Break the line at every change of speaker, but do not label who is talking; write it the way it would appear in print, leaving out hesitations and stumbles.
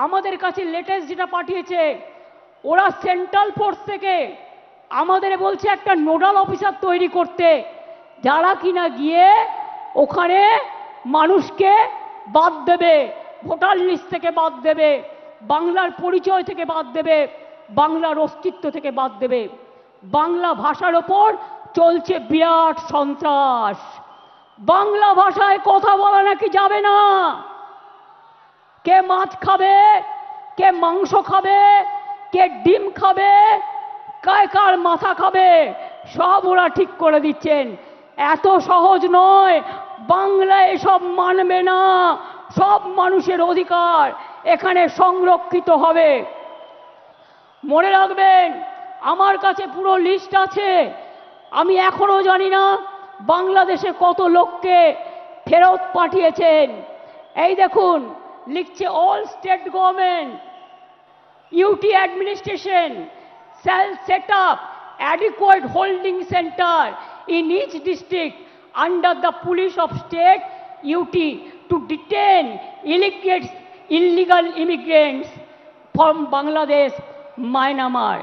আমাদের কাছে লেটেস্ট যেটা পাঠিয়েছে, ওরা সেন্ট্রাল ফোর্স থেকে আমাদের বলছে একটা নোডাল অফিসার তৈরি করতে, যারা কিনা গিয়ে ওখানে মানুষকে বাদ দেবে, ভোটার লিস্ট থেকে বাদ দেবে, বাংলার পরিচয় থেকে বাদ দেবে, বাংলার অস্তিত্ব থেকে বাদ দেবে। বাংলা ভাষার ওপর চলছে বিরাট সন্ত্রাস। বাংলা ভাষায় কথা বলা নাকি যাবে না। কে মাছ খাবে, কে মাংস খাবে, কে ডিম খাবে, কার মাথা খাবে, সব ওরা ঠিক করে দিচ্ছেন। এত সহজ নয়, বাংলা এসব মানবে না। সব মানুষের অধিকার এখানে সংরক্ষিত হবে। মনে রাখবেন, আমার কাছে পুরো লিস্ট আছে। আমি এখনো জানি না বাংলাদেশে কত লোককে ফেরত পাঠিয়েছেন। এই দেখুন, লিখছে all state government UT administration shall set up adequate holding center in each district under the police of state UT to detain illegal immigrants from Bangladesh, Myanmar.